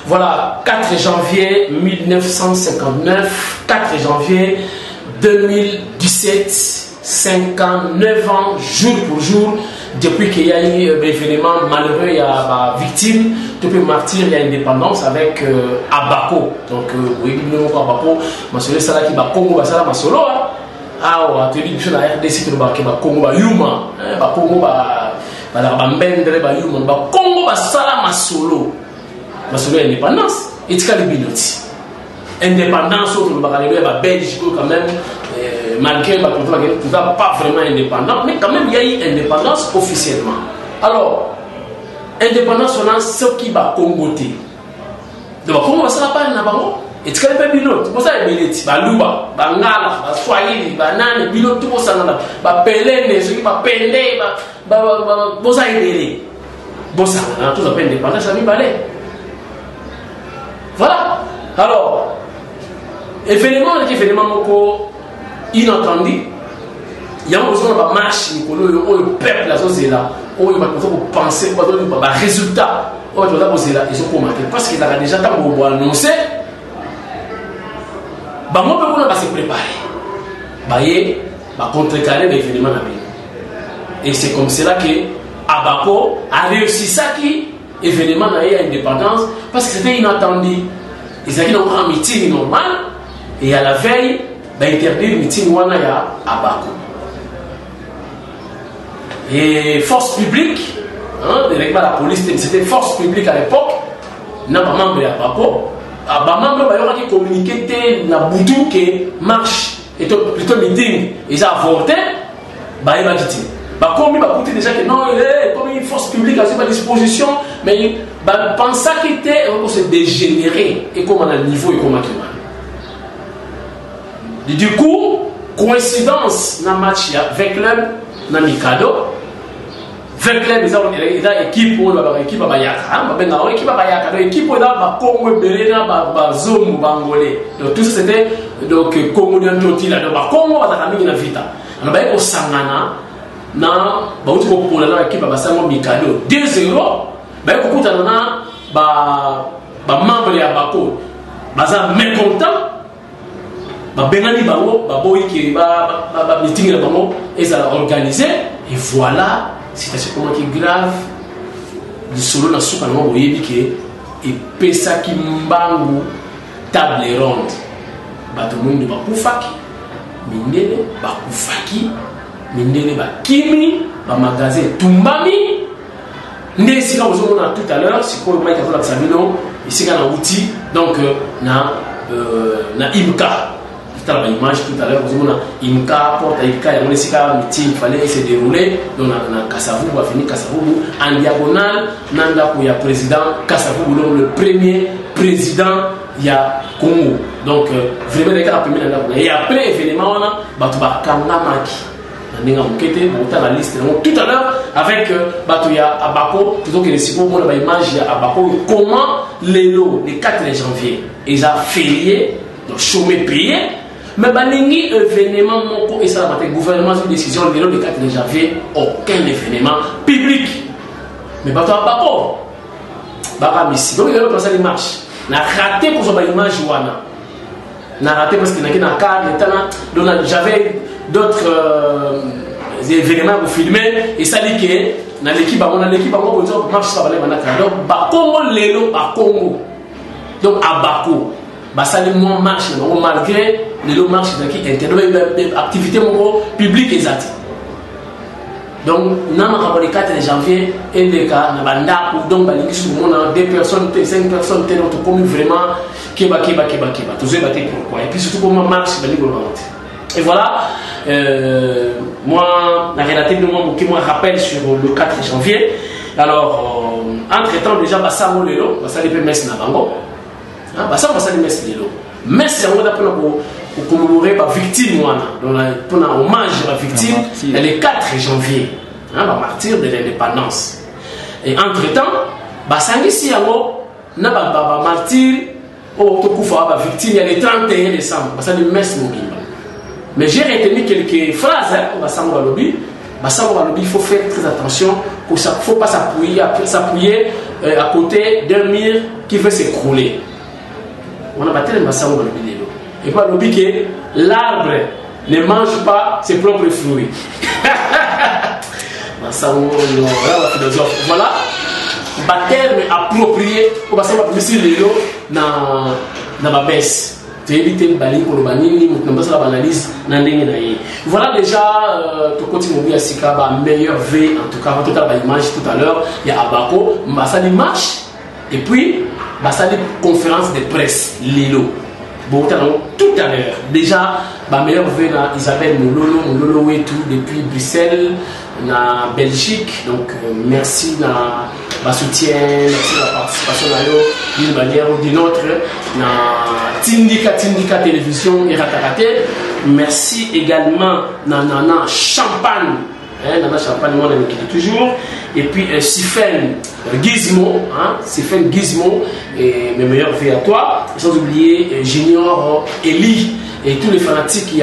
Voilà, 4 janvier 1959, 4 janvier 2017, 59 ans, jour pour jour, depuis qu'il y a eu un événement malheureux, il y a une victime, depuis martyr, il y a indépendance avec Abako. Donc, oui, nous avons Abako, ma soeur Sala qui va Congo, Sala ma solo. Ah, tu dis que la RDC qui va Congo, Yuma, Congo, Yuma, Congo, Sala ma solo. Ma solo indépendance, et tu as les binoti. Indépendance, on va aller à Belgique quand même, malgré que tu ne vas pas vraiment indépendant, mais quand même il y a eu indépendance officiellement. Alors, indépendance, on a ce qui va Congoté. Donc, comment ça va pas en avant? Et tu as les pilotes, c'est pour ça que les Balouba, Bangala, Swahili, Banane, pilote, tout ça, Pelé, ceux qui va Pelé, Bosa et Bosa, tout ça, indépendance, ça va aller. Voilà. Alors, événement inattendu, il y a besoin de marche, le peuple, la société là, il va penser, il résultat, ils sont commentés parce qu'il a déjà annoncé. Moi, on va se préparer. Contrecarrer l'événement. Et c'est comme cela que Abako a réussi ça qui événement à l'indépendance parce que c'était inattendu. Ils avaient un meeting normal et à la veille, interdire le meeting à Abako. Et force publique, la police, c'était force publique à l'époque, n'a pas membre d'Abako. Membre qui communiquait na boutou que marche et plutôt meeting ils ont avorté il va quitter comme il va coûter déjà que non comme une force publique à sa disposition mais pensa qu'il était se dégénérer et comme à niveau et comme du coup coïncidence na match avec club na Mikado. Avec les équipes pour l'équipe à Bayaka, l'équipe à Bayaka, l'équipe à Congo Belena, Zoom, Bangolais. Donc tout ça c'était donc Congo Toti là, donc Congo à la famille na vita. On va au Sangana, na pour l'équipe à Basango Mikado 2-0. Ben beaucoup d'ana membre ya Bako, baza mécontent. Benani bango, boy qui meeting la bango et ça l'a organisé et voilà. C'est comment qui est grave du solo na souka na boyebi ke et pesa ki mbangu table ronde bato mundu bakufaki mindele bakufaki mindele bakimi ba magasin tumbami ndé sika ozomona tout à l'heure siko mai ka tola samino isika na outil donc na imka la image tout à l'heure, vous avez Imka, porte Imka, il y a un meeting, il fallait se dérouler. Donc, on a Kassavoubou, on a fini Kassavoubou en diagonale. Nanda pour le président Kassavoubou, le premier président il y a Congo. Donc, vraiment, les gars, et après l'événement, on a Batouba Kangamaki. On a la liste. Donc, tout à l'heure, avec Batouya Abako, plutôt que les Sipo, on a l'image de Abako. Comment les lots, les 4 janvier, ils ont férié, donc chômé payé. Mais balingi événement moko et ça le gouvernement a une décision le 4 janvier aucun événement public mais bato Abako baka misi donc il y a pas ça les marches na raté pour ça image wana na raté parce qu'il n'a cadre donc j'avais d'autres événements pour filmer et ça dit que dans l'équipe on a l'équipe pour dire marche ça va aller manaka donc Congo lelo ba Congo donc Abako ça les moins marche malgré les lots marches qui interviennent activités publiques exactes. Donc, nous avons le 4 janvier et les cas, nous avons donc 2 personnes, 5 personnes, notre commune vraiment qui va. Tout ça pourquoi. Et puis surtout comment marche et voilà, moi, la relative de moi qui me rappelle sur le 4 janvier. Alors, entre-temps, déjà, Bassamo Lelo, Bassali Messi Nabango. Bassamo Bassali Messi Lelo. Mais c'est un peu pour commémorer la victime, pour un hommage à la victime, le 4 janvier, la martyr de l'indépendance. Et entre-temps, Basangisi Yango, n'a pas martyr, la victime, il y a le 31 décembre, mais j'ai retenu quelques phrases, il faut faire très attention Il ne faut pas s'appuyer à côté d'un mur qui veut s'écrouler. On a battu les massacres dans le vidéo. Et puis, on dit que l'arbre ne mange pas ses propres fruits. Voilà. Baptême approprié pour passer ma publicité lélo dans ma baisse. Tu évites le bali pour le banini, nous avons l'analyse. Voilà déjà, tu continues à Sika, meilleur V en tout cas, l'image tout à l'heure, il y a Abako, ça marche, et puis ça conférence de presse, Lilo. Bon, tout à l'heure, déjà, meilleur V na Isabelle Moulolo et tout, depuis Bruxelles, na Belgique, donc merci na soutien, merci la participation d'une manière ou d'une autre, na Tindika Télévision et Ratarate. Merci également na Nana Champagne, Nana Champagne, moi on est toujours, et puis Sifen Gizmo, Sifen Gizmo, et mes meilleurs vœux à toi, sans oublier Junior Eli et tous les fanatiques. Il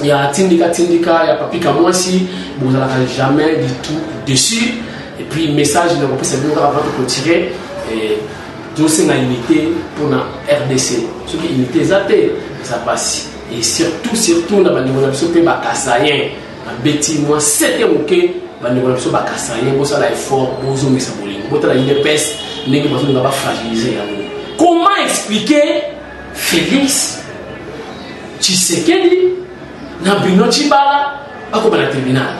y a Tindika, il y a Papi Kamouassi, vous n'allez jamais du tout dessus. Et puis, message de reprise, c'est bien avant de retirer. Et tout c'est une unité pour la RDC. Ce qui est unité, ça passe. Et surtout, dans la négociation, il y a des Kassaïens. Betty, moi, c'était OK. La négociation, il y a des Kassaïens. Vous avez effort, vous avez vous avez une épaisse, vous avez fragilisé. Comment expliquer Félix Tshisekedi na Bruno Tshibala akoba na tribunal?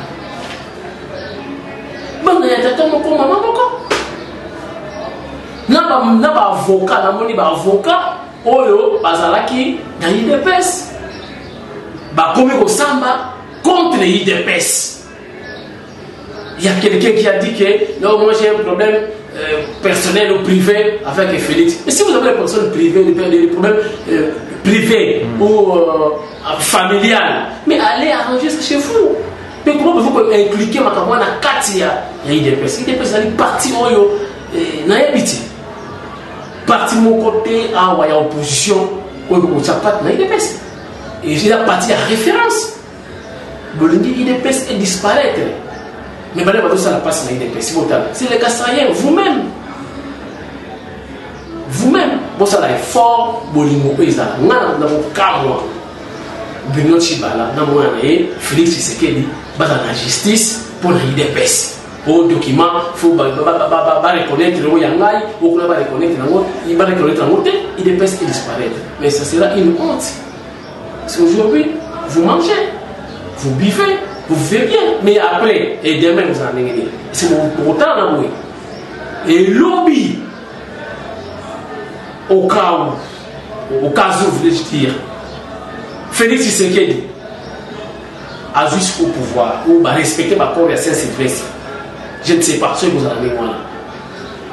Bana ya tata moko mama moko na ba avocat na moni ba avocat oyo bazalaki na IDPS ba komi ko samba contre les IDPS. Il y a quelqu'un qui a dit que non, moi j'ai un problème personnel ou privé avec Félix. Mais si vous avez des personnes privées, des problèmes privés ou familial, mais allez arranger ça chez vous. Mais comment pouvez-vous impliquer ma campagne à Katia? Il y a des personnes qui parti oyo na yebiti. Parti mon côté à ou opposition ou ko chapat na IDPS. Et j'ai la partie à référence. Bolindi IDPS est disparaître. Mais maintenant ça la passe na IDPS. C'est les Kassaïens vous-même. Bon ça est fort bolingo pesa ngana na bokamwa. Bruno Tshibala, Félix Tshisekedi, dans la justice pour l'IDPS. Au document, il faut reconnaître le Yangai, il va reconnaître l'IDPS et disparaître. Mais ça sera une honte. Aujourd'hui, vous mangez, vous buvez, vous vivez bien, mais après, et demain, vous en allez. C'est pour autant d'avouer. Et lobby, au cas où, voulais-je dire, Félix Tshisekedi a jusqu'au pouvoir ou va respecter ma corps et Saint-Sylvestre. Je ne sais pas ce que vous allez voir.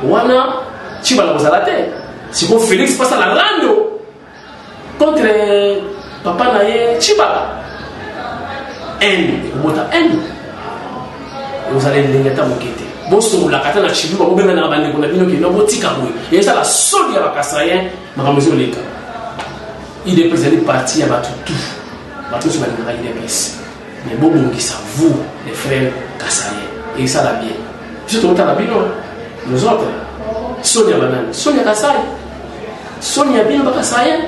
Wana, tu vas la vous arrêter. Si vous Félix passe à la rando contre papa Naye Tshibala. Haine, vous allez l'ingénieur moqueté. Bon, sur la katana Tshibala, vous avez un abandon qu'on a vu qui n'a pas tika boué. Et ça la solde à la Kassaïen, ma maison les cas. Il est présenté parti à tout. Bateau sur la IDPS. Mais bon, qui ça vous, les frères Kassaïens. Et ça la bien. Juste au temps la bien, nous autres. Sonia Banane, Sonia Kassaï. Sonia bien Kassaïen.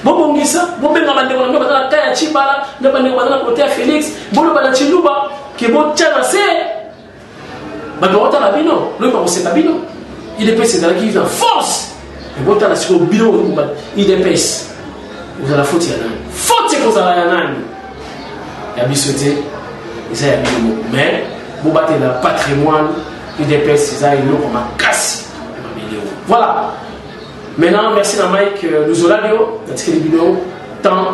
Bon, qui ça. Bon, ben, on va dans la taille à Tshibala, on va dans la côté à Félix. Bon, on va dans Tchilouba, qui est bon, tiens, c'est. Mais bon, on va dans la bien, le pas c'est pas bien. IDPS, c'est dans la qui vit en force. Et bon, on va sur le bilan, IDPS. Vous avez la faute, il y a un. Faute, c'est que vous avez un. Il y a bisouté, et ça, il y a bien. Mais, vous battez le patrimoine, IDPS, c'est ça, il y a comme un casse. Voilà. Maintenant, merci à Mike Luzoladio, dans cette vidéo, tant,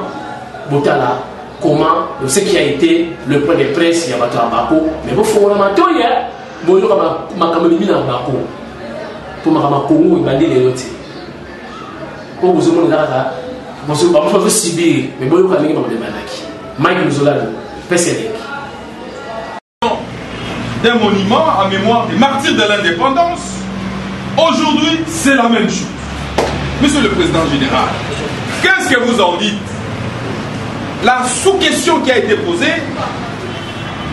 Botala, comment, de ce qui a été le point de presse, il y a battu à Bako. Mais vous faites un matin hier, vous avez ma caméra à Bako. Pour ma Congo, il va dire les autres. Pour vous avez là, vous avez Sibir, mais vous avez des Manaki. Mike Luzoladio, PCD. D'un monument en mémoire des martyrs de l'indépendance, aujourd'hui, c'est la même chose. Monsieur le Président général, qu'est-ce que vous en dites? La sous-question qui a été posée,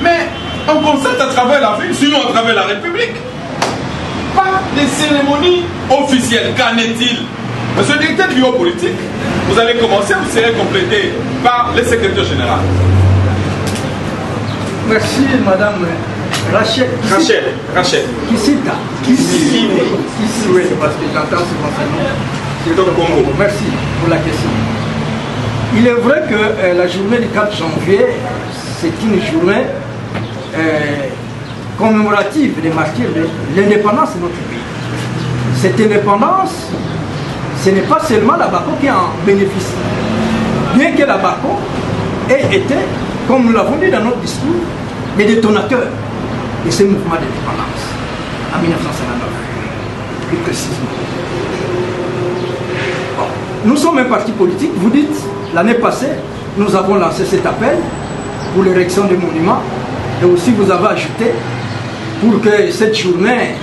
mais On constate à travers la ville, sinon à travers la République. Pas des cérémonies officielles. Qu'en est-il? Monsieur le directeur du bureau politique, vous allez commencer, vous serez complété par le secrétaire général. Merci, madame Rachel. Kisita. Kissi, oui, parce que j'entends souvent ça. Congo. Merci pour la question. Il est vrai que la journée du 4 janvier, c'est une journée commémorative des martyrs de l'indépendance de notre pays. Cette indépendance, ce n'est pas seulement la BACO qui en bénéficie. Bien que la BACO ait été, comme nous l'avons dit dans notre discours, les détonateurs de ce mouvement d'indépendance en 1959, plus précisément. Bon. Nous sommes un parti politique, vous dites, l'année passée, nous avons lancé cet appel pour l'érection des monuments, et aussi vous avez ajouté pour que cette journée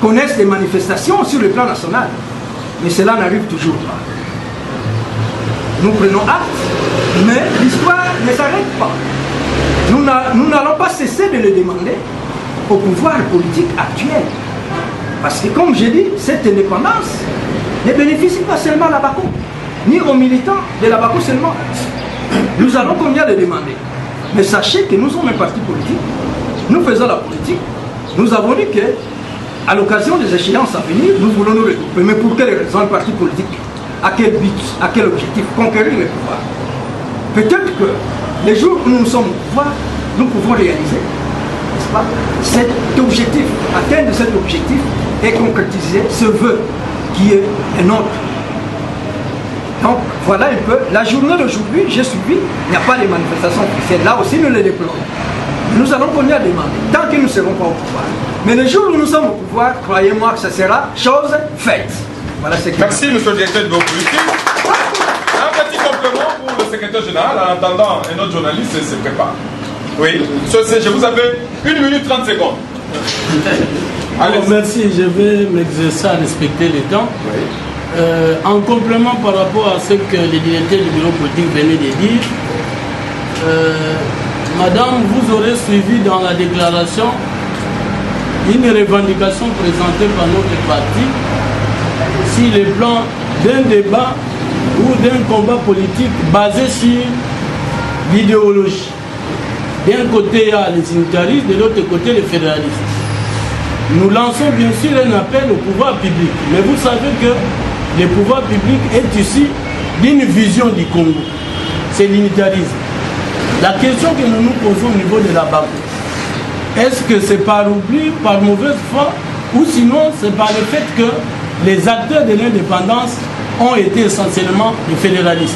connaisse des manifestations sur le plan national. Mais cela n'arrive toujours pas. Nous prenons acte, mais l'histoire ne s'arrête pas. Nous n'allons pas cesser de le demander au pouvoir politique actuel. Parce que comme j'ai dit, cette indépendance ne bénéficie pas seulement à la BACO, ni aux militants de la BACO seulement. Nous allons combien le demander. Mais sachez que nous sommes un parti politique, nous faisons la politique, nous avons dit que à l'occasion des échéances à venir, nous voulons nous regrouper. Mais pour quelle raison un parti politique? À quel but? À quel objectif? Conquérir le pouvoir. Peut-être que les jours où nous sommes au pouvoir, nous pouvons réaliser, n'est-ce pas, cet objectif, atteindre cet objectif et concrétiser ce vœu qui est un autre. Donc voilà un peu, la journée d'aujourd'hui, j'ai suivi, il n'y a pas de manifestation officielle. Là aussi, nous les déplorons. Nous allons continuer à demander, tant que nous ne serons pas au pouvoir. Mais le jour où nous sommes au pouvoir, croyez-moi que ce sera chose faite. Voilà ce que merci, monsieur le directeur de bureau politique. Un petit complément pour le secrétaire général, en attendant un autre journaliste se prépare. Oui, je vous avais 1 minute 30 secondes. Allez. Bon, merci, je vais m'exercer à respecter le temps. Oui. En complément par rapport à ce que le directeur du bureau politique venait de dire, madame, vous aurez suivi dans la déclaration une revendication présentée par notre parti sur le plan d'un débat ou d'un combat politique basé sur l'idéologie. D'un côté, il y a les unitaristes, de l'autre côté, les fédéralistes. Nous lançons bien sûr un appel au pouvoir public, mais vous savez que le pouvoir public est issu d'une vision du Congo. C'est l'unitarisme. La question que nous nous posons au niveau de la BACO, est-ce que c'est par oubli, par mauvaise foi, ou sinon c'est par le fait que les acteurs de l'indépendance ont été essentiellement les fédéralistes.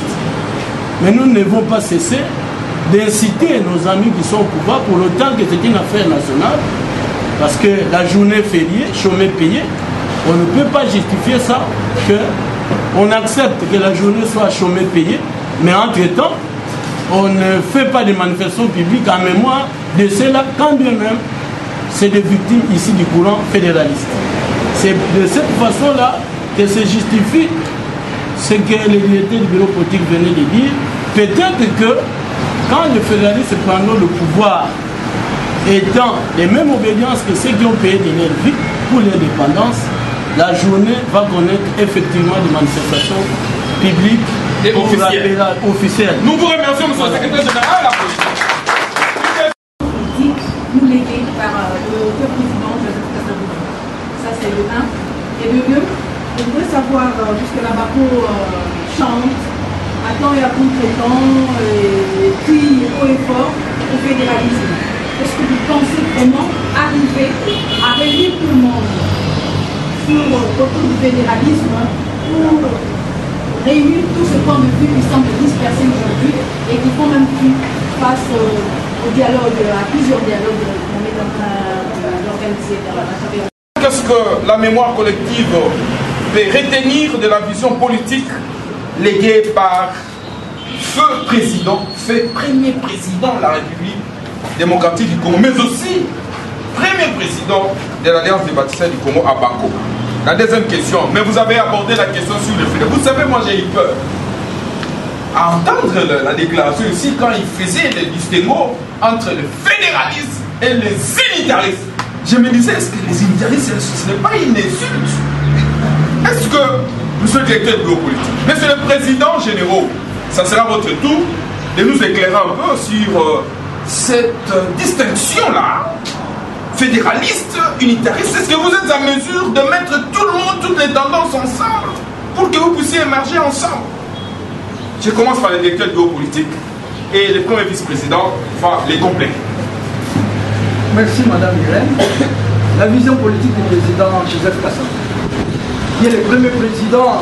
Mais nous ne devons pas cesser d'inciter nos amis qui sont au pouvoir, pour autant que c'est une affaire nationale, parce que la journée fériée, chômé payé, on ne peut pas justifier ça, qu'on accepte que la journée soit chômé payé, mais entre-temps, on ne fait pas de manifestations publiques en mémoire de ceux-là, quand bien même c'est des victimes ici du courant fédéraliste. C'est de cette façon-là que se justifie ce que le directeur du bureau politique venait de dire. Peut-être que quand les fédéralistes prendront le pouvoir, étant les mêmes obédiences que ceux qui ont payé de leur vie pour l'indépendance, la journée va connaître effectivement des manifestations publiques et officielles. Nous vous remercions, monsieur le secrétaire général. La politique, nous léguée par le président Joseph Kasavubu. Ça, c'est de 1. Et de 2, je voudrais savoir, puisque la BACO chante, à temps et à contre-temps, crie haut et fort au fédéralisme. Est-ce que vous pensez comment arriver à réunir tout le monde autour du fédéralisme pour réunir tout ce point de vue qui semble dispersé aujourd'hui et qui font même plus face au dialogue, à plusieurs dialogues qu'on est en train d'organiser dans la travers. Qu'est-ce que la mémoire collective peut retenir de la vision politique léguée par feu président, fait premier président de la République démocratique du Congo, mais aussi premier président de l'Alliance des bâtisseurs du Congo à BACO. La deuxième question, mais vous avez abordé la question sur le fait. Vous savez, moi j'ai eu peur. à entendre la déclaration ici quand il faisait le distinguo entre les fédéralistes et les unitaristes. Je me disais, est-ce que les unitaristes, ce n'est pas une insulte? Est-ce que, monsieur le directeur de bureau politique, monsieur le président général, ça sera votre tour de nous éclairer un peu sur cette distinction-là, fédéraliste, unitariste? Est-ce que vous êtes en mesure de mettre tout le monde, toutes les tendances ensemble pour que vous puissiez émerger ensemble? Je commence par le directeur de bureau politique et le premier vice-président va les compléter. Merci Madame Irène. La vision politique du président Joseph Kassabou, qui est le premier président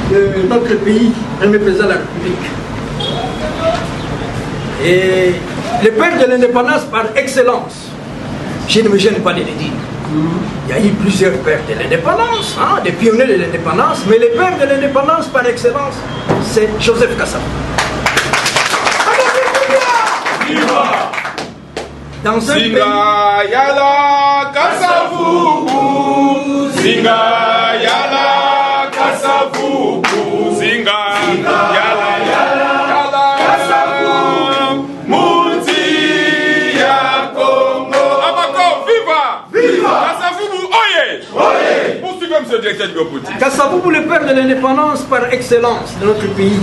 de notre pays, premier président de la République. Et le père de l'indépendance par excellence, je ne me gêne pas de le dire. Il y a eu plusieurs pères de l'indépendance, hein, des pionniers de l'indépendance, mais le père de l'indépendance par excellence, c'est Joseph Kassabou. Dans un pays... Yala Kassabou, Zinga Yala Kassabou, Zinga Yala Kassabou, Mouti ya Congo. Abako, viva! Viva! Kassabou, oye! Oye! Poursuivez, monsieur le directeur du bureau politique. Kassabou, le père de l'indépendance par excellence de notre pays.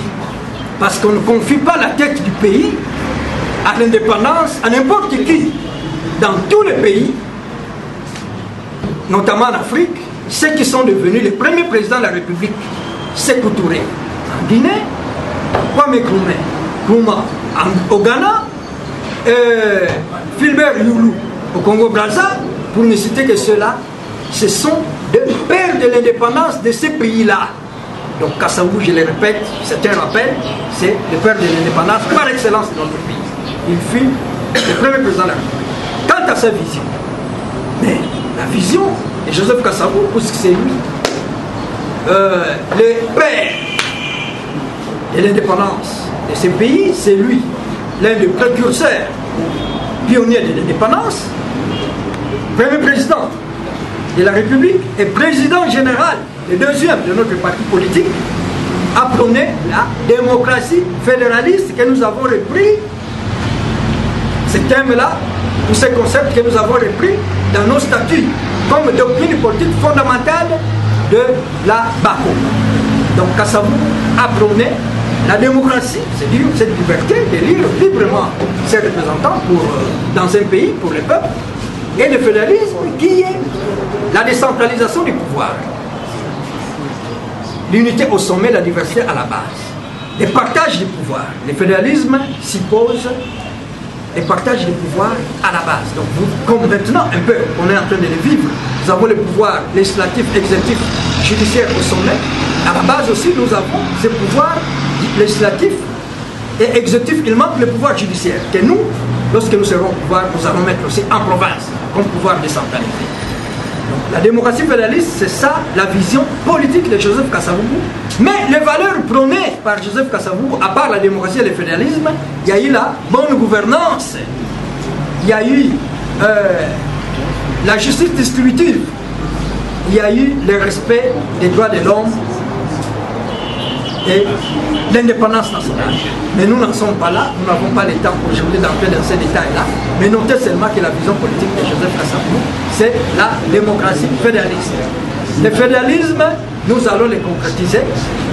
Parce qu'on ne confie pas la tête du pays à l'indépendance à n'importe qui. Dans tous les pays, notamment en Afrique, ceux qui sont devenus les premiers présidents de la République, Sékou Touré en Guinée, Kwame Nkrumah au Ghana, Philbert Youlou au Congo-Brazza, pour ne citer que ceux-là, ce sont des pères de l'indépendance de ces pays-là. Donc Kassabou, je le répète, c'est un rappel, c'est le père de l'indépendance par excellence de notre pays. Il fut le premier président de la République. Quant à sa vision, mais la vision de Joseph Kassabou, puisque c'est lui, le père de l'indépendance de ce pays, c'est lui, l'un des précurseurs, pionniers de l'indépendance, premier président de la République et président général, le deuxième de notre parti politique, a prôné la démocratie fédéraliste que nous avons repris, ce thème-là, ou ces concepts que nous avons repris dans nos statuts comme doctrine politique fondamentale de la BACO. Donc Kassabou a prôné la démocratie, c'est-à-dire cette liberté d'élire librement ses représentants dans un pays pour le peuple, et le fédéralisme qui est la décentralisation du pouvoir. L'unité au sommet, la diversité à la base. Le partage du pouvoir. Le fédéralisme suppose le partage du pouvoir à la base. Donc, comme maintenant, un peu, on est en train de le vivre, nous avons le pouvoir législatif, exécutif, judiciaire au sommet. À la base aussi, nous avons ce pouvoir législatif et exécutif. Il manque le pouvoir judiciaire, que nous, lorsque nous serons au pouvoir, nous allons mettre aussi en province, comme pouvoir décentralisé. Donc, la démocratie fédéraliste, c'est ça, la vision politique de Joseph Kassabou. Mais les valeurs prônées par Joseph Kassabou, à part la démocratie et le fédéralisme, il y a eu la bonne gouvernance, il y a eu la justice distributive, il y a eu le respect des droits de l'homme et l'indépendance nationale. Mais nous n'en sommes pas là, nous n'avons pas le temps aujourd'hui d'entrer dans ces détails-là. Mais notez seulement que la vision politique de Joseph Kassabou, c'est la démocratie fédéraliste. Le fédéralisme, nous allons le concrétiser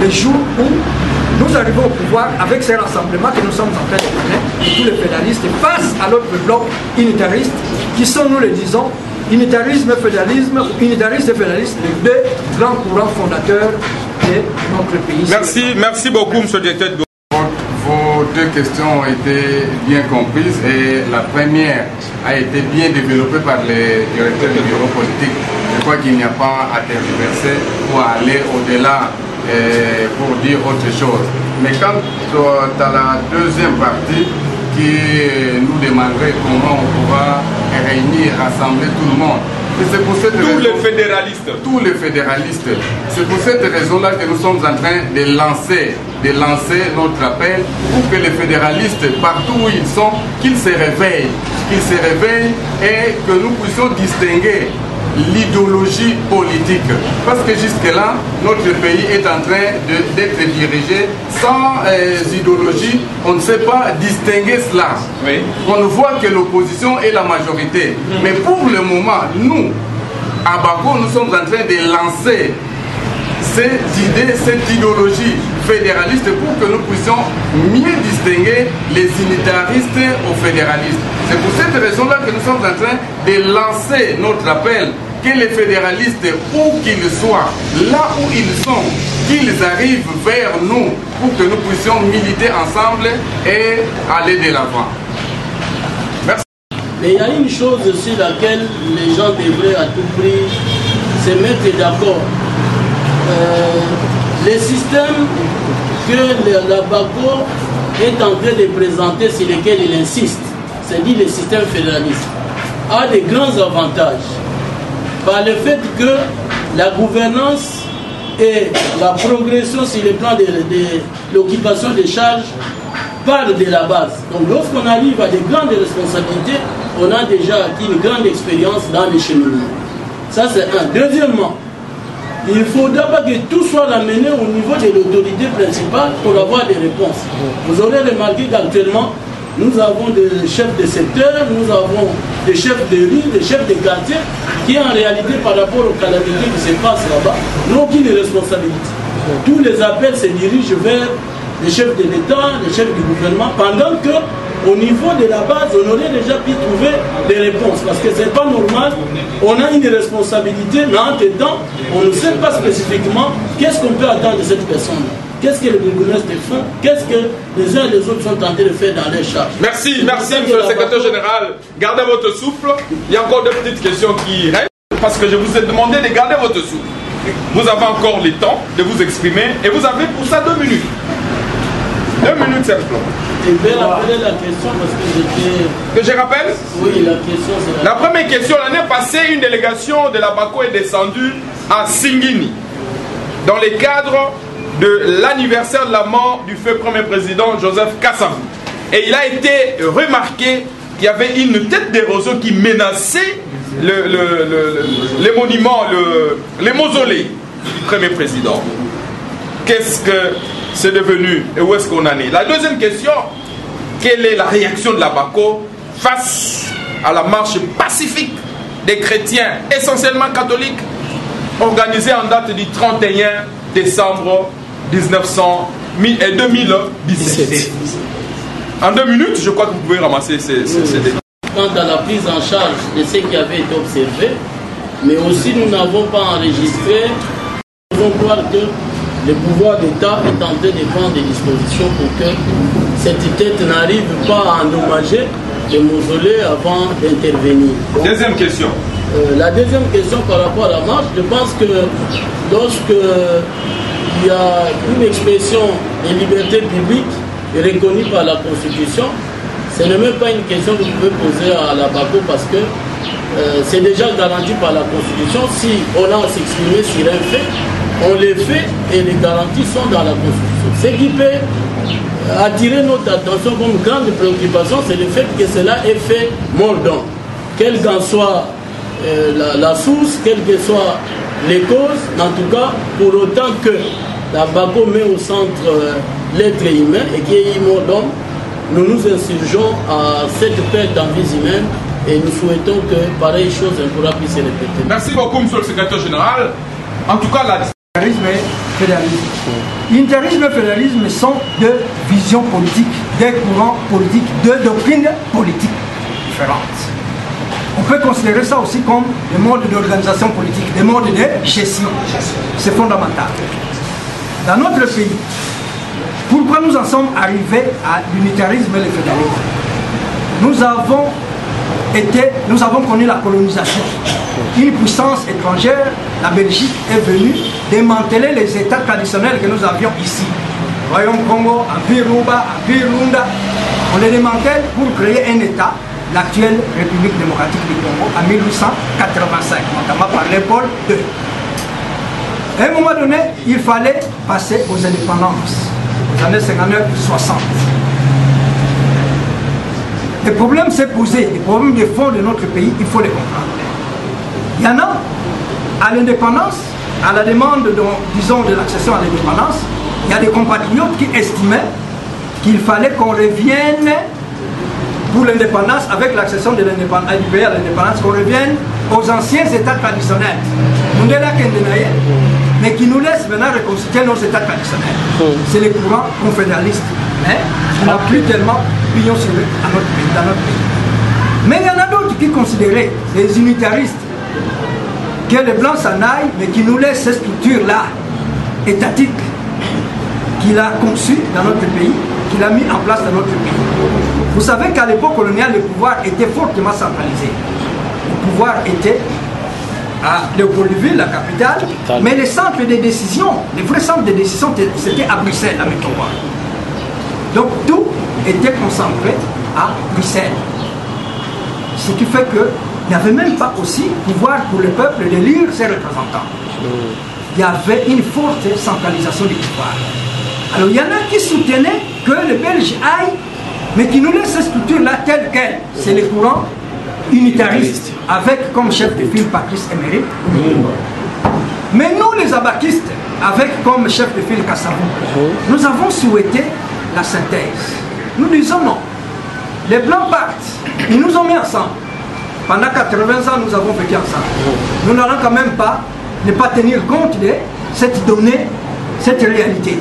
le jour où nous arrivons au pouvoir avec ces rassemblements que nous sommes en train de mener, et tous les fédéralistes face à l'autre bloc unitariste, qui sont, nous le disons, unitarisme, fédéralisme, unitariste et fédéraliste, les deux grands courants fondateurs de notre pays. Merci beaucoup, monsieur le directeur. Vos deux questions ont été bien comprises et la première a été bien développée par les directeurs du bureau politique. Je crois qu'il n'y a pas à tergiverser pour aller au-delà pour dire autre chose. Mais quant à la deuxième partie qui nous demanderait comment on pourra réunir, rassembler tout le monde. C'est pour cette raison, les fédéralistes. Tous les fédéralistes. C'est pour cette raison-là que nous sommes en train de lancer notre appel pour que les fédéralistes, partout où ils sont, qu'ils se réveillent et que nous puissions distinguer l'idéologie politique. Parce que jusque-là, notre pays est en train d'être dirigé sans idéologie. On ne sait pas distinguer cela. Oui. On ne voit que l'opposition et la majorité. Mais pour le moment, nous, à Bako, nous sommes en train de lancer cette idée, cette idéologie fédéraliste pour que nous puissions mieux distinguer les unitaristes aux fédéralistes. C'est pour cette raison-là que nous sommes en train de lancer notre appel que les fédéralistes, où qu'ils soient, là où ils sont, qu'ils arrivent vers nous pour que nous puissions militer ensemble et aller de l'avant. Merci. Mais il y a une chose sur laquelle les gens devraient à tout prix se mettre d'accord. Les systèmes que la BACO est en train de présenter, sur lesquels il insiste, c'est-à-dire le système fédéraliste, a des grands avantages. Par le fait que la gouvernance et la progression sur le plan de l'occupation des charges partent de la base. Donc lorsqu'on arrive à des grandes responsabilités, on a déjà acquis une grande expérience dans les cheminements. Ça c'est un. Deuxièmement, il faut d'abord que tout soit ramené au niveau de l'autorité principale pour avoir des réponses. Vous aurez remarqué qu'actuellement, nous avons des chefs de secteur, nous avons des chefs de rue, des chefs de quartier, qui en réalité, par rapport aux calamités qui se passent là-bas, n'ont aucune responsabilité. Tous les appels se dirigent vers les chefs de l'État, les chefs du gouvernement, pendant que au niveau de la base, on aurait déjà pu trouver des réponses. Parce que ce n'est pas normal, on a une responsabilité, mais en même temps, on ne sait pas spécifiquement qu'est-ce qu'on peut attendre de cette personne-là. Qu'est-ce que les bourgmestres font? Qu'est-ce que les uns et les autres sont tentés de faire dans les charges? Merci, merci, monsieur le secrétaire général. Gardez votre souffle. Il y a encore deux petites questions qui restent, parce que je vous ai demandé de garder votre souffle. Vous avez encore le temps de vous exprimer, et vous avez pour ça 2 minutes. 2 minutes simplement. Je vais rappeler la question parce que j'étais... Que je rappelle? Oui, la question c'est... La première question, l'année passée, une délégation de la BACO est descendue à Singini, dans le cadre de l'anniversaire de la mort du feu premier président Joseph Kasavu. Et il a été remarqué qu'il y avait une tête de roseau qui menaçait les monuments, les mausolées du premier président. Qu'est-ce que c'est devenu et où est-ce qu'on en est? La deuxième question, quelle est la réaction de la BACO face à la marche pacifique des chrétiens, essentiellement catholiques, organisée en date du 31 décembre 2017. En 2 minutes, je crois que vous pouvez ramasser ces détails. Quant à la prise en charge de ce qui avait été observé, mais aussi nous n'avons pas enregistré, nous devons croire que le pouvoir d'État est en train de prendre des dispositions pour que cette tête n'arrive pas à endommager les mausolées avant d'intervenir. Deuxième question. La deuxième question par rapport à la marche, je pense que lorsque il y a une expression de liberté publique reconnue par la Constitution, ce n'est même pas une question que vous pouvez poser à la BACO parce que c'est déjà garanti par la Constitution. Si on a à s'exprimer sur un fait, on les fait et les garanties sont dans la Constitution. Ce qui peut attirer notre attention comme grande préoccupation, c'est le fait que cela est fait mordant. Quelle qu'en soit la source, quelles que soient les causes, en tout cas, pour autant que la BACO met au centre l'être humain et qu'il y ait mort d'homme, nous nous insurgeons à cette perte en vie humaine et nous souhaitons que pareille chose ne pourra plus se répéter. Merci beaucoup, monsieur le secrétaire général. En tout cas, Unitarisme et fédéralisme. Unitarisme et fédéralisme sont deux visions politiques, deux courants politiques, deux doctrines politiques différentes. On peut considérer ça aussi comme des modes d'organisation politique, des modes de gestion. C'est fondamental. Dans notre pays, pourquoi nous en sommes arrivés à l'unitarisme et le fédéralisme? Nous avons connu la colonisation. Une puissance étrangère, la Belgique, est venue démanteler les États traditionnels que nous avions ici. Royaume Congo, Empire Ruba, Empire Lunda. On les démantèle pour créer un État, l'actuelle République démocratique du Congo, en 1885, notamment par Léopold II. À un moment donné, il fallait passer aux indépendances, aux années 59-60. Les problèmes s'est posé, les problèmes de fond de notre pays, il faut les comprendre. Il y en a à l'indépendance, à la demande, disons, de l'accession à l'indépendance, il y a des compatriotes qui estimaient qu'il fallait qu'on revienne pour l'indépendance, avec l'accession de l'indépendance, du pays à l'indépendance, qu'on revienne aux anciens États traditionnels. Mais qui nous laisse maintenant reconstituer nos États traditionnels. C'est les courants confédéralistes, qui n'ont plus tellement pignon sur eux dans notre pays. Mais il y en a d'autres qui considéraient, les unitaristes, que les Blancs s'en aillent, mais qui nous laissent cette structure-là, étatique, qu'il a conçue dans notre pays, qu'il a mis en place dans notre pays. Vous savez qu'à l'époque coloniale, le pouvoir était fortement centralisé. Le pouvoir était à Léopoldville, la capitale, mais les centres de décision, les vrais centres de décision, c'était à Bruxelles, la métropole. Donc tout était concentré à Bruxelles. Ce qui fait qu'il n'y avait même pas aussi pouvoir pour le peuple d'élire ses représentants. Il y avait une forte centralisation du pouvoir. Alors il y en a qui soutenaient que les Belges aillent, mais qui nous laissent cette structure-là telle qu'elle. C'est les courants unitaristes, avec comme chef de file Patrice Emery. Mais nous, les abakistes, avec comme chef de file Kassavou, nous avons souhaité la synthèse. Nous disons non. Les Blancs partent, ils nous ont mis ensemble. Pendant 80 ans, nous avons vécu ensemble. Nous n'allons quand même pas ne pas tenir compte de cette donnée, cette réalité.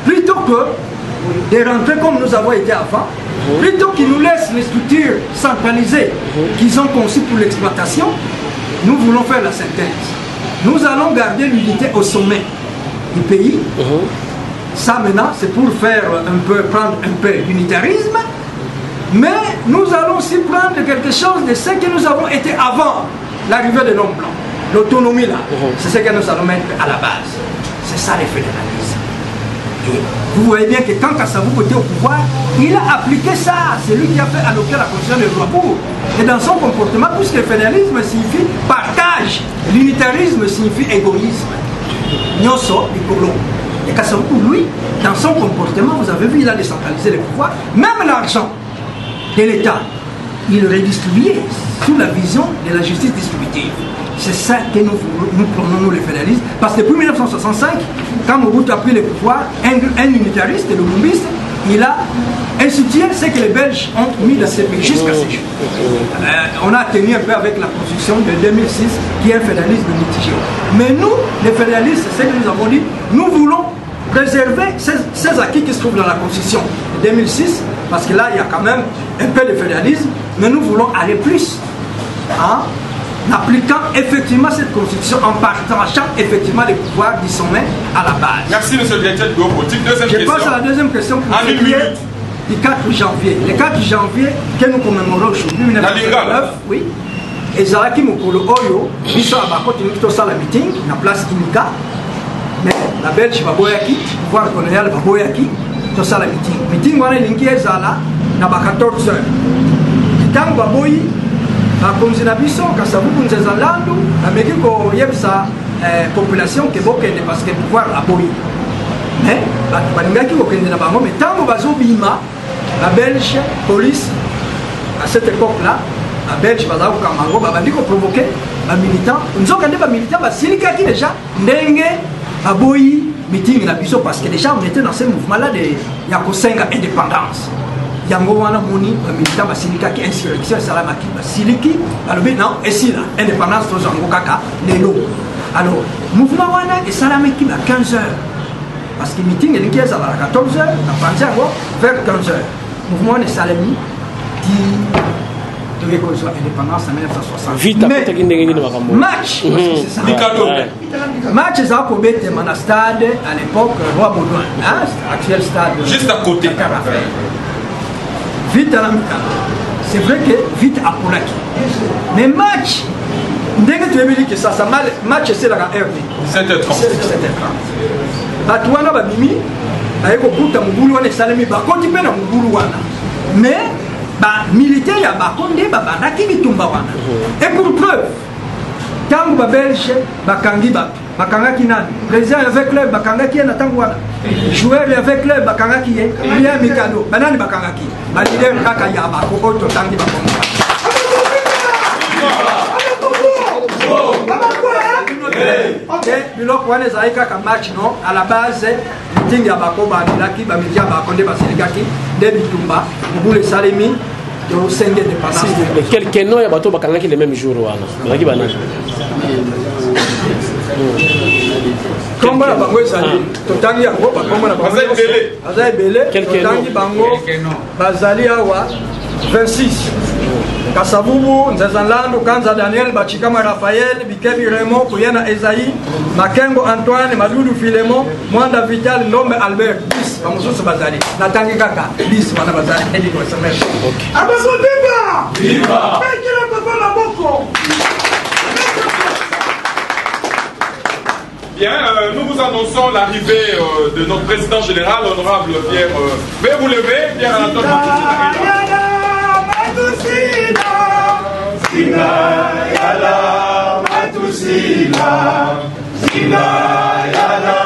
Plutôt que de rentrer comme nous avons été avant, plutôt qu'ils nous laissent les structures centralisées qu'ils ont conçues pour l'exploitation, nous voulons faire la synthèse. Nous allons garder l'unité au sommet du pays. Ça maintenant, c'est pour faire prendre un peu d'unitarisme, mais nous allons aussi prendre quelque chose de ce que nous avons été avant l'arrivée de l'homme blanc. L'autonomie là, c'est ce que nous allons mettre à la base. C'est ça le fédéralisme. Et vous voyez bien que quand Kassavou était au pouvoir, il a appliqué ça. C'est lui qui a fait adopter la constitution de Louabourg. Et dans son comportement, puisque le fédéralisme signifie partage, l'unitarisme signifie égoïsme. Nyoso, les colons. Et Kassavou, lui, dans son comportement, vous avez vu, il a décentralisé les pouvoirs, même l'argent de l'État, il redistribuait sous la vision de la justice distributive. C'est ça que nous prenons, nous les fédéralistes, parce que depuis 1965, quand Mobutu a pris le pouvoir, un unitariste, le Lumbiste, il a institué ce que les Belges ont mis dans ces pays jusqu'à ces jours. On a tenu un peu avec la Constitution de 2006, qui est un fédéralisme mitigé. Mais nous, les fédéralistes, c'est ce que nous avons dit, nous voulons préserver ces acquis qui se trouvent dans la Constitution de 2006, parce que là, il y a quand même un peu de fédéralisme, mais nous voulons aller plus. En appliquant effectivement cette constitution, en partageant effectivement les pouvoirs du sommet à la base. Merci, monsieur le directeur du bureau politique. Deuxième question. Je passe à la deuxième question pour ce qui est du 4 janvier. Le 4 janvier, que nous commémorons aujourd'hui, 1909, oui. Et Zalaki Mokolo Oyo, Biso Abako, Tinito Sala meeting, na place Inika. Mais la Belge Baboyaki, pouvoir colonial Baboyaki, to Sala meeting. Meeting, wana linki ezala, na ba 14 heures. Tant Baboyi, bakonzi na biso Kassavou kunzeza landu ameki ko yebisa population ke bokende parce que pouvoir aboyi mais balingaki kokende na bango mais tango bazobima la Belge police à cette époque là la Belge bazako kamango babandi ko provoquer ba militants nzoka nde ba militants basilikaki déjà ndenge aboyi meeting na biso parce que déjà on était dans ce mouvement là de yakosenga indépendance. Yango wana moni militants basilikaki insurrection salamaki basiliki alobi non et si là indépendance to zango kaka lelo. Alors mouvement wana et salamaki à 15 heures parce que meeting est à 14 heures na panzango vers 15 heures. Mouvement de salami qui devait construire indépendance en 1960. Vite après qu'il n'ait pas match match ça pour bête mana stade à l'époque Roi Baudouin hein actuel stade juste à côté. Vite à la c'est vrai que vite à Polaki. Mais match, dès que tu as dit que ça match c'est la RD. 7h30. Batouana Babimi, avec au bout de Mouboulou, on est salami, Bakondi Pena Mouboulou. Mais, militaire, il y a Bakondi, Babanaki, Bitumbawana. Et pour preuve, Tango Babelche, Bakangi Bakangaki Nan, président avec le Bakangaki et Natangwana. Joueur avec le Bakangaki et Liam Mikado, Banani Bakangaki, Balidem Kakaya, Bako, Tangi Bakonga. biloko wana ezalaki kaka match non à la base meeting ya bako bamelaki bamedi ya bako nde baselikaki nde bitumba mobulu esalemi tosenge indépendance. Quelques noms ya bato bakangaki le même jour wana bazalaki banani kombo na bango ezali totangi yango bakombo na bango baza ebele totangi bango bazali awa 26 Kasavubu, Nzezanlando, Kanza Daniel, Bachikama Raphaël, Bikebi Raymond, Kouyena Esaïe, Makengo Antoine, Madoudou Filemon, Mwanda Vital, Lombe Albert, 10, Bamousous Bazali, Natangi Kaka, 10, Wana Bazali, Edi Kosemer. Abazo Viva! Viva! Pekele Papa Naboko! Bien, nous vous annonçons l'arrivée de notre président général, honorable Pierre. Veuillez vous lever, Pierre Anatole Sina yala matusila, Sina yala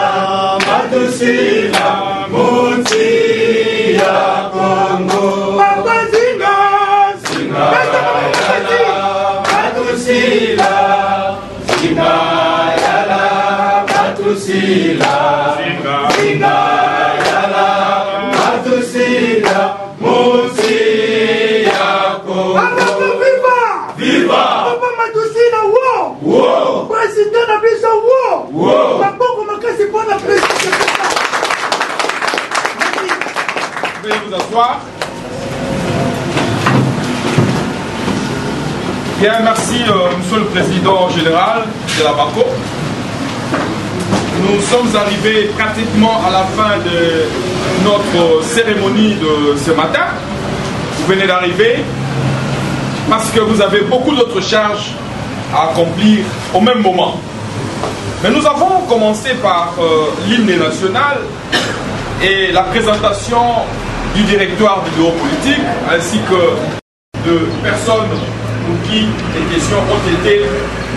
matusila, Monti ya Congo. Papa Sina yala matusila, Sina yala matusila, Sina yala matusila, Monti ya Congo. Viva! Papa Matusila, wow! Wow! Président Nabisa, wow! Wow! Papa, comment c'est pour la présidente? Veuillez vous asseoir. Bien, merci, Monsieur le Président Général de la BACO. Nous sommes arrivés pratiquement à la fin de notre cérémonie de ce matin. Vous venez d'arriver. Parce que vous avez beaucoup d'autres charges à accomplir au même moment. Mais nous avons commencé par l'hymne national et la présentation du directoire du bureau politique, ainsi que de personnes pour qui les questions ont été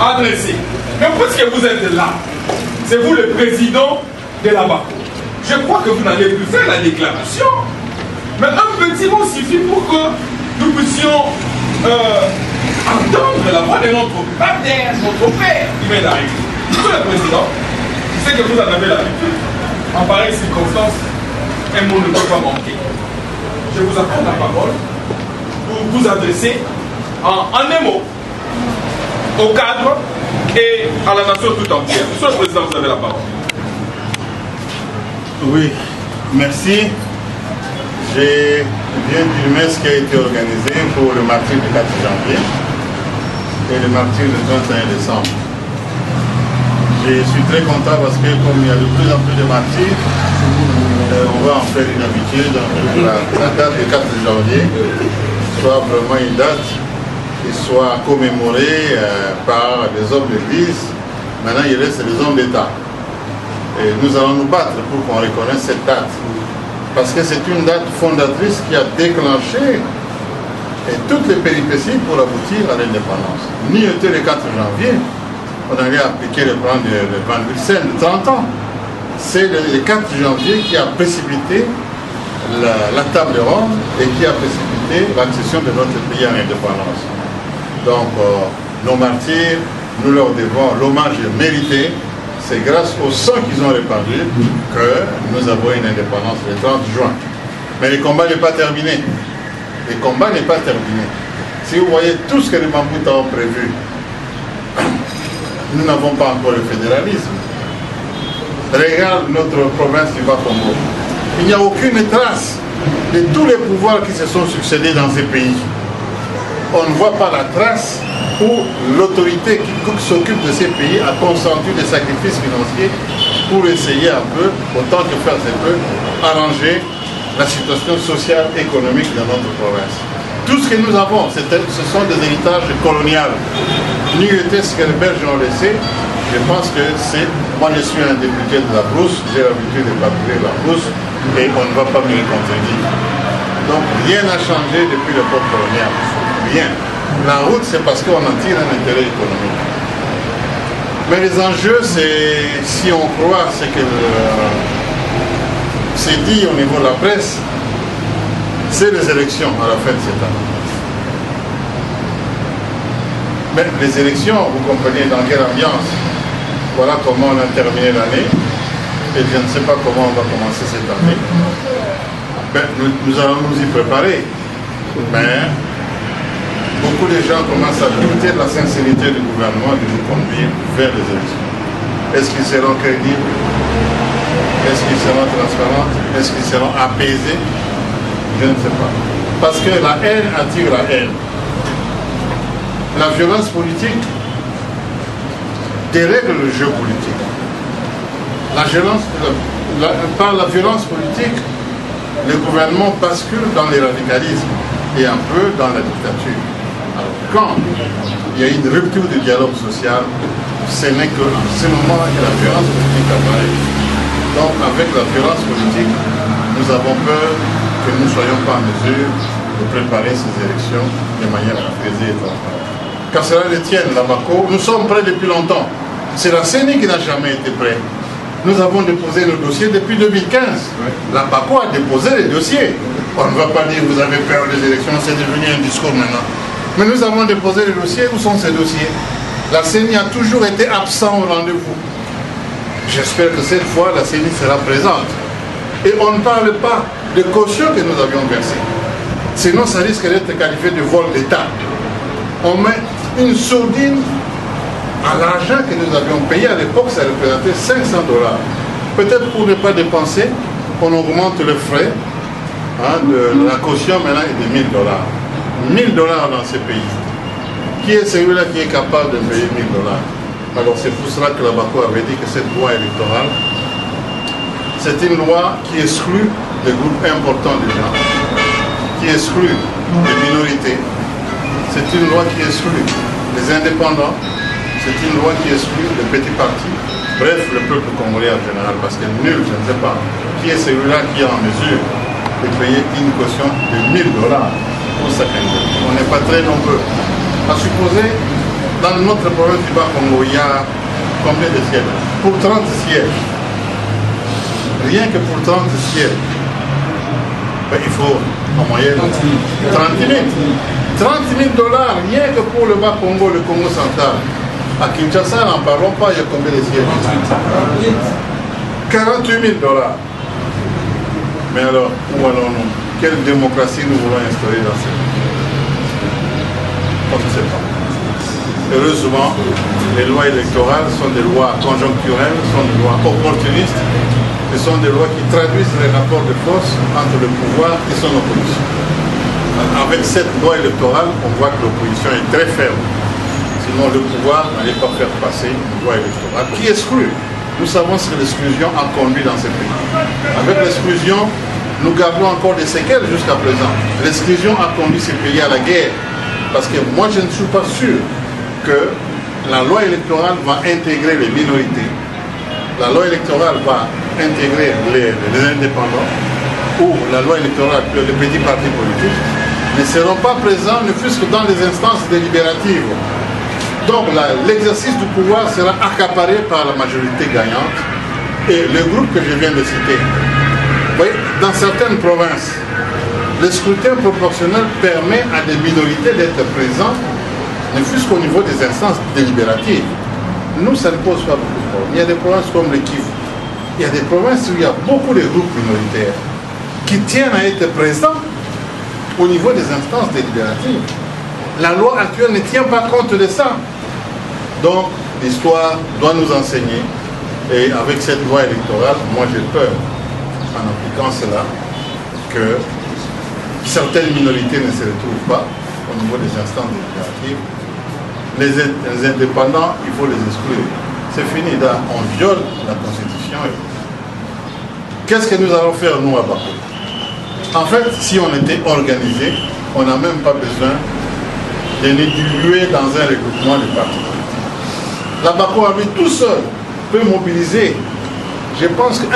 adressées. Mais puisque vous êtes là, c'est vous le président de la BACO. Je crois que vous n'allez plus faire la déclaration, mais un petit mot suffit pour que nous puissions entendre la voix de notre pater, notre père qui vient d'arriver. Monsieur le Président, je sais que vous en avez l'habitude. En pareille circonstance, un mot ne peut pas manquer. Je vous accorde la parole pour vous adresser en un mot au cadre et à la nation tout entière. Monsieur le Président, vous avez la parole. Oui, merci. J'ai bien filmé ce qui a été organisé pour le martyr du 4 janvier et le martyr du 31 décembre. Je suis très content parce que comme il y a de plus en plus de martyrs, on va en faire une habitude. La date du 4 janvier soit vraiment une date qui soit commémorée par des hommes d'église. Maintenant, il reste les hommes d'État. Et nous allons nous battre pour qu'on reconnaisse cette date. Parce que c'est une date fondatrice qui a déclenché toutes les péripéties pour aboutir à l'indépendance. Ni était le 4 janvier, on allait appliquer le plan de Van Wilsen de 30 ans. C'est le 4 janvier qui a précipité la table ronde et qui a précipité l'accession de notre pays à l'indépendance. Donc, nos martyrs, nous leur devons l'hommage mérité. C'est grâce au sang qu'ils ont répandu que nous avons une indépendance le 30 juin. Mais le combat n'est pas terminé. Le combat n'est pas terminé. Si vous voyez tout ce que les Mamoutas ont prévu, nous n'avons pas encore le fédéralisme. Regarde notre province du Bas-Congo. Il n'y a aucune trace de tous les pouvoirs qui se sont succédés dans ces pays. On ne voit pas la trace où l'autorité qui s'occupe de ces pays a consenti des sacrifices financiers pour essayer un peu, autant que faire se peut, arranger la situation sociale et économique de notre province. Tout ce que nous avons, ce sont des héritages coloniaux. N'était ce que les Belges ont laissé, je pense que c'est... Moi je suis un député de la Brousse, j'ai l'habitude de patrouiller la Brousse et on ne va pas me le contredire. Donc rien n'a changé depuis l'époque coloniale. Rien. La route, c'est parce qu'on en tire un intérêt économique. Mais les enjeux, c'est, si on croit ce que c'est dit au niveau de la presse, c'est les élections à la fin de cette année. Mais les élections, vous comprenez dans quelle ambiance? Voilà comment on a terminé l'année. Et je ne sais pas comment on va commencer cette année. Ben, nous allons nous y préparer. Mais beaucoup de gens commencent à douter de la sincérité du gouvernement de nous conduire vers les élections. Est-ce qu'ils seront crédibles? Est-ce qu'ils seront transparents? Est-ce qu'ils seront apaisés? Je ne sais pas. Parce que la haine attire la haine. La violence politique dérègle le jeu politique. Par la violence politique, le gouvernement bascule dans les radicalismes et un peu dans la dictature. Alors, quand il y a une rupture du dialogue social, ce n'est qu'en ce moment que la violence politique apparaît. Donc, avec la violence politique, nous avons peur que nous ne soyons pas en mesure de préparer ces élections de manière apaisée et transparente. Qu'à cela le tienne, la BACO, nous sommes prêts depuis longtemps. C'est la CENI qui n'a jamais été prête. Nous avons déposé nos dossiers depuis 2015. La BACO a déposé les dossiers. On ne va pas dire vous avez peur des élections, c'est devenu un discours maintenant. Mais nous avons déposé les dossiers. Où sont ces dossiers? La CENI a toujours été absent au rendez-vous. J'espère que cette fois, la CENI sera présente. Et on ne parle pas de caution que nous avions versée. Sinon, ça risque d'être qualifié de vol d'État. On met une sourdine à l'argent que nous avions payé à l'époque, ça représentait $500. Peut-être pour ne pas dépenser, on augmente le frais de la caution maintenant est de $1000. $1000 dans ces pays. Qui est celui-là qui est capable de payer $1000? Alors c'est pour cela que la BACO avait dit que cette loi électorale, c'est une loi qui exclut des groupes importants de gens, qui exclut les minorités. C'est une loi qui exclut les indépendants. C'est une loi qui exclut les petits partis, bref, le peuple congolais en général, parce que nul, je ne sais pas, qui est celui-là qui est en mesure de payer une caution de $1000 pour sa candidature. On n'est pas très nombreux. À supposer, dans notre province du Bas-Congo, il y a combien de sièges? Pour 30 sièges. Rien que pour 30 sièges. Ben, il faut en moyenne 30 000. $30 000, rien que pour le Bas-Congo, le Congo central. À Kinshasa, n'en parlons pas, il y a combien de sièges? $48 000. Mais alors, où allons-nous? Quelle démocratie nous voulons instaurer dans ce pays? On ne sait pas. Heureusement, les lois électorales sont des lois conjoncturelles, sont des lois opportunistes, ce sont des lois qui traduisent les rapports de force entre le pouvoir et son opposition. Avec cette loi électorale, on voit que l'opposition est très faible. Sinon, le pouvoir n'allait pas faire passer une loi électorale qui exclut. Nous savons ce que l'exclusion a conduit dans ces pays. Avec l'exclusion, nous gardons encore des séquelles jusqu'à présent. L'exclusion a conduit ces pays à la guerre. Parce que moi, je ne suis pas sûr que la loi électorale va intégrer les minorités. La loi électorale va intégrer les indépendants, ou la loi électorale, les petits partis politiques, ne seront pas présents, ne fût-ce que dans les instances délibératives. Donc l'exercice du pouvoir sera accaparé par la majorité gagnante et le groupe que je viens de citer. Vous voyez, dans certaines provinces, le scrutin proportionnel permet à des minorités d'être présents, ne fût-ce qu'au niveau des instances délibératives. Nous, ça ne pose pas beaucoup de problèmes. Il y a des provinces comme le Kivu. Il y a des provinces où il y a beaucoup de groupes minoritaires qui tiennent à être présents au niveau des instances délibératives. La loi actuelle ne tient pas compte de ça. Donc, l'histoire doit nous enseigner. Et avec cette loi électorale, moi j'ai peur, en appliquant cela, que certaines minorités ne se retrouvent pas au niveau des instances délibératives. Les indépendants, il faut les exclure. C'est fini, là, on viole la Constitution. Qu'est-ce que nous allons faire, nous, à Bako? En fait, si on était organisé, on n'a même pas besoin de nous diluer dans un regroupement de partis. La Bako, à lui tout seul, peut mobiliser, je pense que 1%,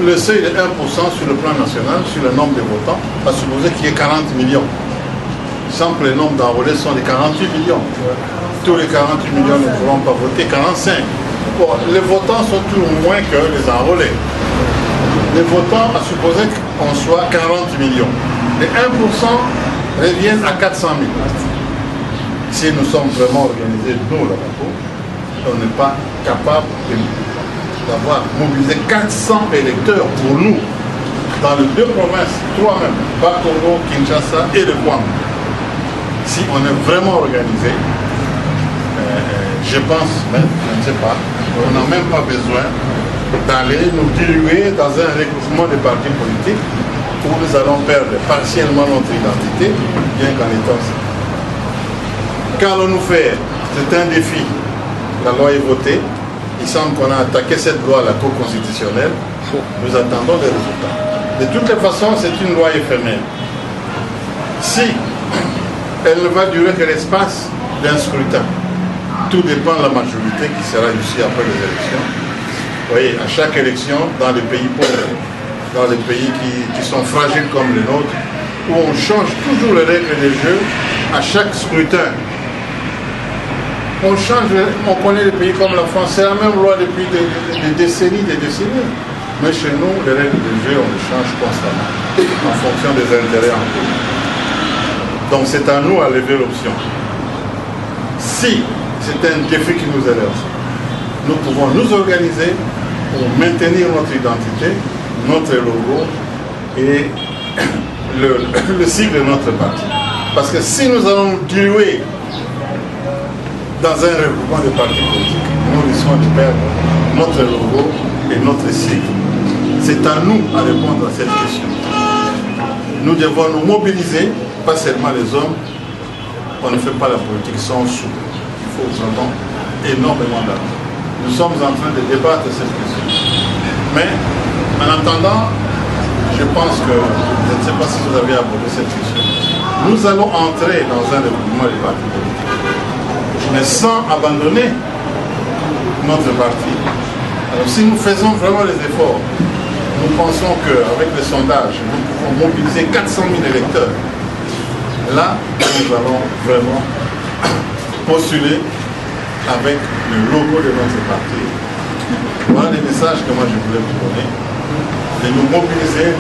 le seuil de 1% sur le plan national, sur le nombre de votants, à supposer qu'il y ait 40 millions. Sans que les nombres d'enrôlés sont de 48 millions. Tous les 48 millions ne pourront pas voter, 45. Bon, les votants sont toujours moins que les enrôlés. Les votants, à supposer qu'on soit 40 millions. Les 1% reviennent à 400 000. Si nous sommes vraiment organisés, nous, la Bako, on n'est pas capable d'avoir mobilisé 400 électeurs pour nous dans les deux provinces, trois même, Bakongo, Kinshasa et le Kwango. Si on est vraiment organisé, je pense, je ne sais pas, on n'a même pas besoin d'aller nous diluer dans un regroupement de partis politiques où nous allons perdre partiellement notre identité, bien qu'en étant ça. Qu'allons-nous faire? C'est un défi. La loi est votée. Il semble qu'on a attaqué cette loi à la Cour constitutionnelle. Nous attendons des résultats. De toutes les façons, c'est une loi éphémère. Si elle ne va durer que l'espace d'un scrutin, tout dépend de la majorité qui sera ici après les élections. Vous voyez, à chaque élection, dans les pays pauvres, dans les pays qui sont fragiles comme le nôtre, où on change toujours les règles du jeu à chaque scrutin. On change, on connaît les pays comme la France, c'est la même loi depuis des décennies, Mais chez nous, les règles du jeu, on les change constamment, en fonction des intérêts en cours. Donc c'est à nous à lever l'option. Si c'est un défi qui nous élève, nous pouvons nous organiser pour maintenir notre identité, notre logo et le cycle de notre parti. Parce que si nous allons diluer dans un regroupement de partis politiques, nous risquons de perdre notre logo et notre cycle. C'est à nous à répondre à cette question. Nous devons nous mobiliser, pas seulement les hommes. On ne fait pas la politique sans sous. Il faut vraiment énormément d'argent. Nous sommes en train de débattre cette question. Mais en attendant, je pense que, je ne sais pas si vous avez abordé cette question, nous allons entrer dans un regroupement de partis politiques, mais sans abandonner notre parti. Alors si nous faisons vraiment les efforts, nous pensons qu'avec les sondages, nous pouvons mobiliser 400 000 électeurs. Là, nous allons vraiment postuler avec le logo de notre parti. Voilà les messages que moi je voulais vous donner, de nous mobiliser.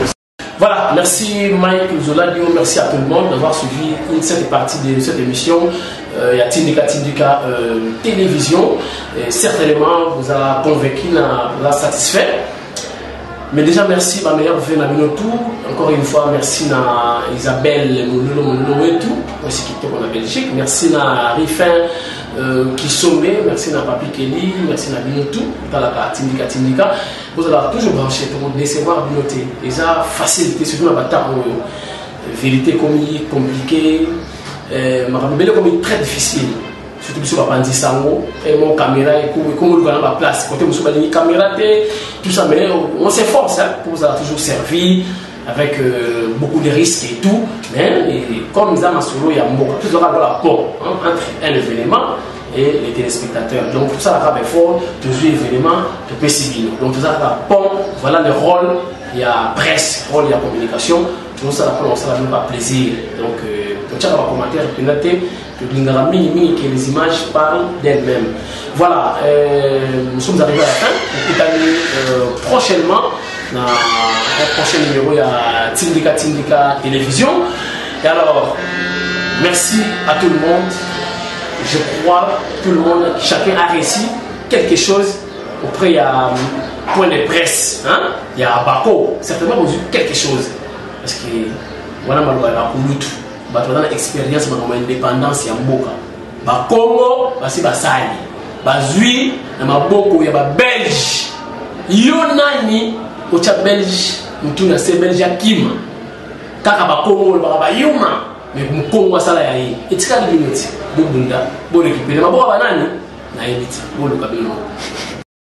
Voilà, merci Mike Zoladio, merci à tout le monde d'avoir suivi cette partie de cette émission. Il y a Tindika Télévision. Et certainement, vous a convaincu, vous a satisfait. Mais déjà, merci ma meilleure vie na Binotou. Encore une fois, merci à Isabelle Moulolo et tout, aussi qui est en Belgique. Merci à Rifin qui sommait, merci à Papi Kelly, merci à Binotou, dans la partie Tindika. Vous allez toujours brancher pour décevoir Binoté. Et ça, facilité, surtout dans la bataille, vérité compliquée, mais comme très difficile. Surtout sur la pandémie sango et mon caméra et comme on ma place côté monsieur Badini caméra tout ça mais on s'efforce hein, pour vous avoir toujours servi avec beaucoup de risques et tout mais comme ça Masolo il y a beaucoup plus de la pont entre un événement et les téléspectateurs donc tout ça la fort toujours événement de PCB donc tout ça la pont voilà le rôle il y a presse rôle il y a communication tout ça la même pas plaisir donc tu as un commentaire peut-être que les images parlent d'elles-mêmes. Voilà, nous sommes arrivés à la fin. On peut prochainement dans un prochain numéro, il y a Tindika Télévision. Et alors, merci à tout le monde. Je crois que tout le monde, chacun a réussi quelque chose. Après, il y a point de presse, hein? Il y a Bako, certainement vous avez quelque chose. Parce que voilà, dans l'expérience de l'indépendance, il y a Mboka. Ba Congo, c'est Basali. Bazui, il y a beaucoup, il y a Belge. Yonani, il y a Belge, il y a Belge Kim. Kaka ba Congo, il y a Yuma. Mais le Congo, ça là, il y a. Et tu as dit, Bobunda, bon récupérer. Mais bon, banani, na évite. Bon, le cabine.